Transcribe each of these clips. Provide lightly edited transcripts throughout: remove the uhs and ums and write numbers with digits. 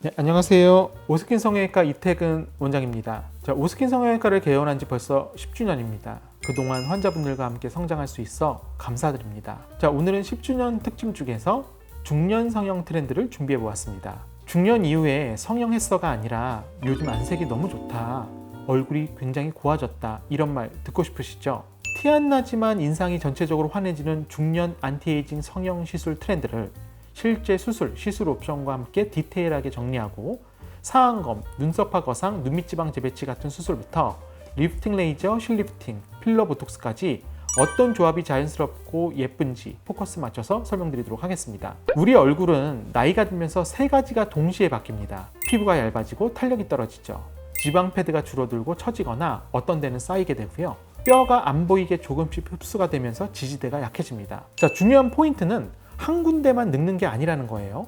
네, 안녕하세요. 오스킨 성형외과 이태근 원장입니다. 오스킨 성형외과를 개원한 지 벌써 10주년입니다. 그동안 환자분들과 함께 성장할 수 있어 감사드립니다. 오늘은 10주년 특집 중에서 중년 성형 트렌드를 준비해 보았습니다. 중년 이후에 성형했어가 아니라 요즘 안색이 너무 좋다, 얼굴이 굉장히 고와졌다, 이런 말 듣고 싶으시죠? 티 안 나지만 인상이 전체적으로 환해지는 중년 안티에이징 성형 시술 트렌드를 실제 수술, 시술 옵션과 함께 디테일하게 정리하고 상안검, 눈썹화 거상, 눈밑지방 재배치 같은 수술부터 리프팅 레이저, 실리프팅, 필러 보톡스까지 어떤 조합이 자연스럽고 예쁜지 포커스 맞춰서 설명드리도록 하겠습니다. 우리 얼굴은 나이가 들면서 세 가지가 동시에 바뀝니다. 피부가 얇아지고 탄력이 떨어지죠. 지방 패드가 줄어들고 처지거나 어떤 데는 쌓이게 되고요. 뼈가 안 보이게 조금씩 흡수가 되면서 지지대가 약해집니다. 중요한 포인트는 한 군데만 늙는 게 아니라는 거예요.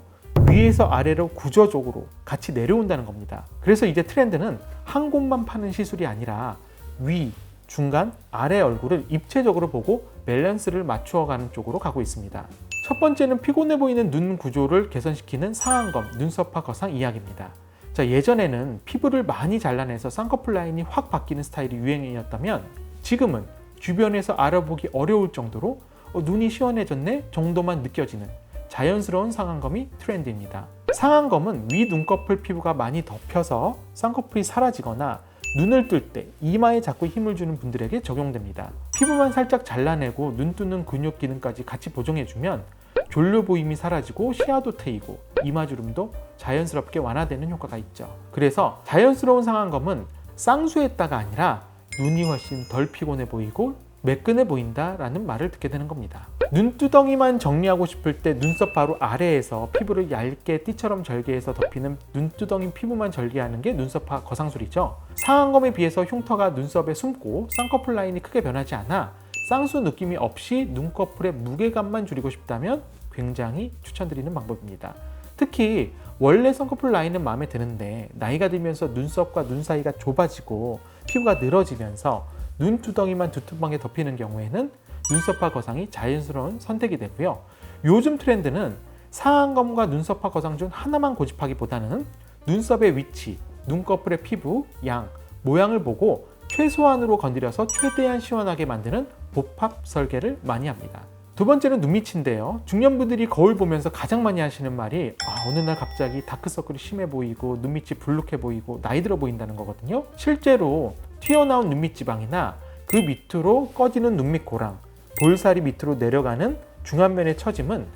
위에서 아래로 구조적으로 같이 내려온다는 겁니다. 그래서 이제 트렌드는 한 곳만 파는 시술이 아니라 위, 중간, 아래 얼굴을 입체적으로 보고 밸런스를 맞추어가는 쪽으로 가고 있습니다. 첫 번째는 피곤해 보이는 눈 구조를 개선시키는 상안검, 눈썹화 거상 이야기입니다. 예전에는 피부를 많이 잘라내서 쌍꺼풀 라인이 확 바뀌는 스타일이 유행이었다면 지금은 주변에서 알아보기 어려울 정도로 눈이 시원해졌네 정도만 느껴지는 자연스러운 상안검이 트렌드입니다. 상안검은 위 눈꺼풀 피부가 많이 덮여서 쌍꺼풀이 사라지거나 눈을 뜰 때 이마에 자꾸 힘을 주는 분들에게 적용됩니다. 피부만 살짝 잘라내고 눈 뜨는 근육 기능까지 같이 보정해주면 졸려 보임이 사라지고 시야도 트이고 이마주름도 자연스럽게 완화되는 효과가 있죠. 그래서 자연스러운 상안검은 쌍수했다가 아니라 눈이 훨씬 덜 피곤해 보이고 매끈해 보인다라는 말을 듣게 되는 겁니다. 눈두덩이만 정리하고 싶을 때 눈썹 바로 아래에서 피부를 얇게 띠처럼 절개해서 덮이는 눈두덩이 피부만 절개하는 게 눈썹화 거상술이죠. 상안검에 비해서 흉터가 눈썹에 숨고 쌍꺼풀 라인이 크게 변하지 않아 쌍수 느낌이 없이 눈꺼풀의 무게감만 줄이고 싶다면 굉장히 추천드리는 방법입니다. 특히 원래 쌍꺼풀 라인은 마음에 드는데 나이가 들면서 눈썹과 눈 사이가 좁아지고 피부가 늘어지면서 눈두덩이만 두툼하게 덮이는 경우에는 눈썹화 거상이 자연스러운 선택이 되고요. 요즘 트렌드는 상안검과 눈썹화 거상 중 하나만 고집하기보다는 눈썹의 위치, 눈꺼풀의 피부, 양, 모양을 보고 최소한으로 건드려서 최대한 시원하게 만드는 복합 설계를 많이 합니다. 두 번째는 눈밑인데요. 중년분들이 거울 보면서 가장 많이 하시는 말이 어느 날 갑자기 다크서클이 심해 보이고 눈밑이 불룩해 보이고 나이 들어 보인다는 거거든요. 실제로 튀어나온 눈밑 지방이나 그 밑으로 꺼지는 눈밑 고랑, 볼살이 밑으로 내려가는 중안면의 처짐은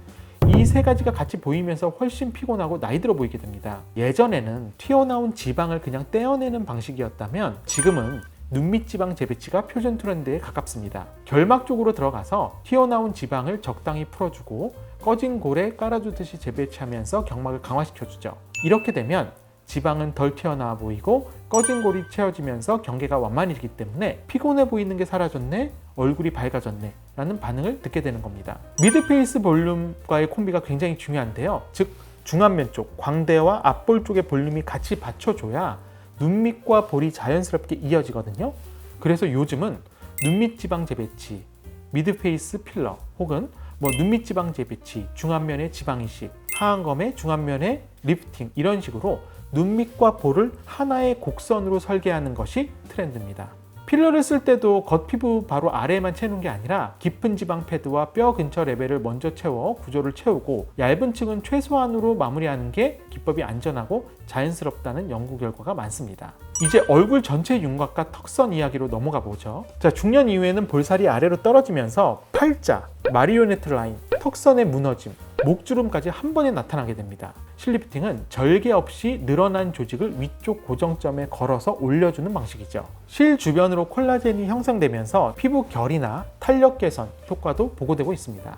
이 세 가지가 같이 보이면서 훨씬 피곤하고 나이 들어 보이게 됩니다. 예전에는 튀어나온 지방을 그냥 떼어내는 방식이었다면 지금은 눈밑 지방 재배치가 표준 트렌드에 가깝습니다. 결막 쪽으로 들어가서 튀어나온 지방을 적당히 풀어주고 꺼진 골에 깔아주듯이 재배치하면서 경막을 강화시켜주죠. 이렇게 되면 지방은 덜 튀어나와 보이고 꺼진 골이 채워지면서 경계가 완만해지기 때문에 피곤해 보이는 게 사라졌네, 얼굴이 밝아졌네 라는 반응을 듣게 되는 겁니다. 미드페이스 볼륨과의 콤비가 굉장히 중요한데요. 즉 중안면 쪽, 광대와 앞볼 쪽의 볼륨이 같이 받쳐줘야 눈밑과 볼이 자연스럽게 이어지거든요. 그래서 요즘은 눈밑 지방 재배치, 미드페이스 필러 혹은 눈밑 지방 재배치, 중안면의 지방 이식, 하안검의 중안면의 리프팅, 이런 식으로 눈밑과 볼을 하나의 곡선으로 설계하는 것이 트렌드입니다. 필러를 쓸 때도 겉피부 바로 아래에만 채우는 게 아니라 깊은 지방 패드와 뼈 근처 레벨을 먼저 채워 구조를 채우고 얇은 층은 최소한으로 마무리하는 게 기법이 안전하고 자연스럽다는 연구 결과가 많습니다. 이제 얼굴 전체 윤곽과 턱선 이야기로 넘어가 보죠. 중년 이후에는 볼살이 아래로 떨어지면서 팔자, 마리오네트 라인, 턱선의 무너짐, 목주름까지 한 번에 나타나게 됩니다. 실리프팅은 절개 없이 늘어난 조직을 위쪽 고정점에 걸어서 올려주는 방식이죠. 실 주변으로 콜라겐이 형성되면서 피부 결이나 탄력 개선 효과도 보고되고 있습니다.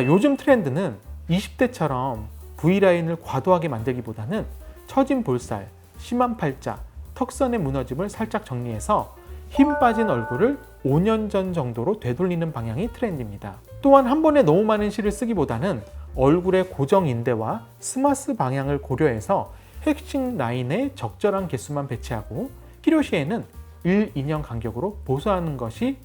요즘 트렌드는 20대처럼 V라인을 과도하게 만들기보다는 처진 볼살, 심한 팔자, 턱선의 무너짐을 살짝 정리해서 힘 빠진 얼굴을 5년 전 정도로 되돌리는 방향이 트렌드입니다. 또한 한 번에 너무 많은 실을 쓰기보다는 얼굴의 고정 인대와 스마스 방향을 고려해서 핵심 라인에 적절한 개수만 배치하고 필요 시에는 1, 2년 간격으로 보수하는 것이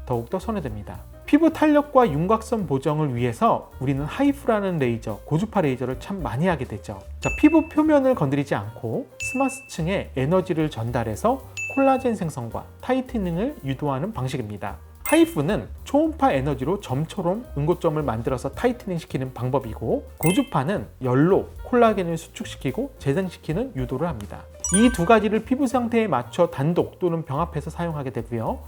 더욱더 선호됩니다. 피부 탄력과 윤곽선 보정을 위해서 우리는 하이프라는 레이저, 고주파 레이저를 참 많이 하게 되죠. 자, 피부 표면을 건드리지 않고 스마스층에 에너지를 전달해서 콜라겐 생성과 타이트닝을 유도하는 방식입니다. 하이프는 초음파 에너지로 점처럼 응고점을 만들어서 타이트닝 시키는 방법이고, 고주파는 열로 콜라겐을 수축시키고 재생시키는 유도를 합니다. 이 두 가지를 피부 상태에 맞춰 단독 또는 병합해서 사용하게 되고요.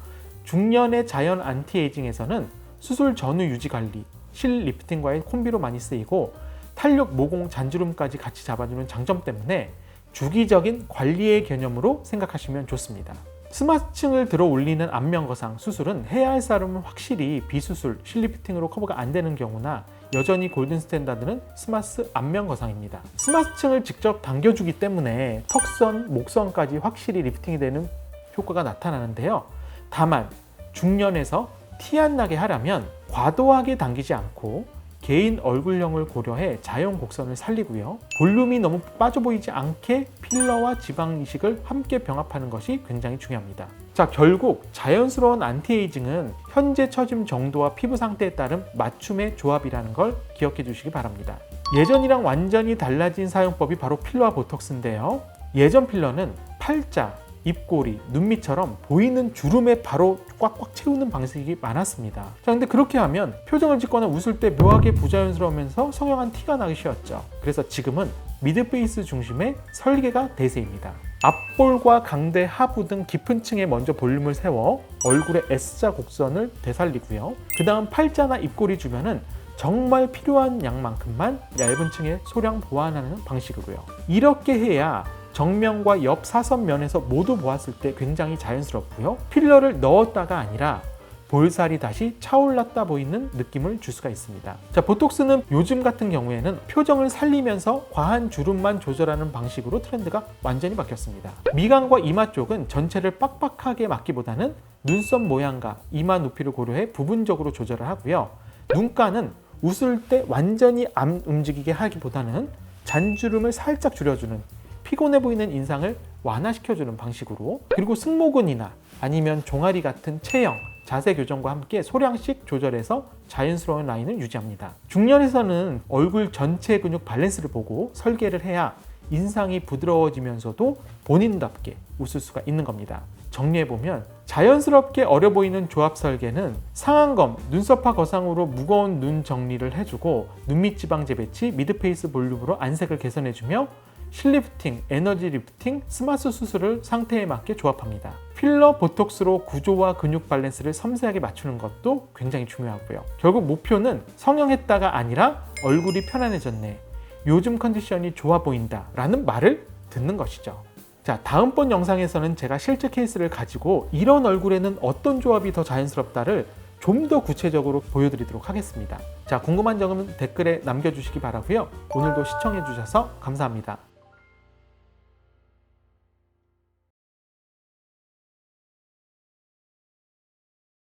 중년의 자연 안티에이징에서는 수술 전후 유지 관리, 실 리프팅과의 콤비로 많이 쓰이고, 탄력, 모공, 잔주름까지 같이 잡아주는 장점 때문에 주기적인 관리의 개념으로 생각하시면 좋습니다. 스마스층을 들어 올리는 안면거상 수술은 해야 할 사람은 확실히 비수술, 실리프팅으로 커버가 안 되는 경우나 여전히 골든 스탠다드는 스마스 안면거상입니다. 스마스층을 직접 당겨주기 때문에 턱선, 목선까지 확실히 리프팅이 되는 효과가 나타나는데요. 다만 중년에서 티 안 나게 하려면 과도하게 당기지 않고 개인 얼굴형을 고려해 자연 곡선을 살리고요. 볼륨이 너무 빠져 보이지 않게 필러와 지방 이식을 함께 병합하는 것이 굉장히 중요합니다. 자, 결국 자연스러운 안티에이징은 현재 처짐 정도와 피부 상태에 따른 맞춤의 조합이라는 걸 기억해 주시기 바랍니다. 예전이랑 완전히 달라진 사용법이 바로 필러와 보톡스인데요. 예전 필러는 팔자, 입꼬리, 눈 밑처럼 보이는 주름에 바로 꽉꽉 채우는 방식이 많았습니다. 자, 근데 그렇게 하면 표정을 짓거나 웃을 때 묘하게 부자연스러우면서 성형한 티가 나기 쉬웠죠. 그래서 지금은 미드페이스 중심의 설계가 대세입니다. 앞볼과 강대, 하부 등 깊은 층에 먼저 볼륨을 세워 얼굴의 S자 곡선을 되살리고요. 그 다음 팔자나 입꼬리 주변은 정말 필요한 양만큼만 얇은 층에 소량 보완하는 방식이고요. 이렇게 해야 정면과 옆 사선면에서 모두 보았을 때 굉장히 자연스럽고요. 필러를 넣었다가 아니라 볼살이 다시 차올랐다 보이는 느낌을 줄 수가 있습니다. 자, 보톡스는 요즘 같은 경우에는 표정을 살리면서 과한 주름만 조절하는 방식으로 트렌드가 완전히 바뀌었습니다. 미간과 이마 쪽은 전체를 빡빡하게 막기보다는 눈썹 모양과 이마 높이를 고려해 부분적으로 조절을 하고요. 눈가는 웃을 때 완전히 안 움직이게 하기보다는 잔주름을 살짝 줄여주는, 피곤해 보이는 인상을 완화시켜주는 방식으로, 그리고 승모근이나 아니면 종아리 같은 체형, 자세 교정과 함께 소량씩 조절해서 자연스러운 라인을 유지합니다. 중년에서는 얼굴 전체 근육 밸런스를 보고 설계를 해야 인상이 부드러워지면서도 본인답게 웃을 수가 있는 겁니다. 정리해보면 자연스럽게 어려 보이는 조합 설계는 상안검, 눈썹파 거상으로 무거운 눈 정리를 해주고, 눈밑 지방 재배치, 미드페이스 볼륨으로 안색을 개선해주며 실리프팅, 에너지 리프팅, 스마스 수술을 상태에 맞게 조합합니다. 필러, 보톡스로 구조와 근육 밸런스를 섬세하게 맞추는 것도 굉장히 중요하고요. 결국 목표는 성형했다가 아니라 얼굴이 편안해졌네, 요즘 컨디션이 좋아 보인다 라는 말을 듣는 것이죠. 자, 다음번 영상에서는 제가 실제 케이스를 가지고 이런 얼굴에는 어떤 조합이 더 자연스럽다를 좀 더 구체적으로 보여드리도록 하겠습니다. 자, 궁금한 점은 댓글에 남겨주시기 바라고요. 오늘도 시청해 주셔서 감사합니다.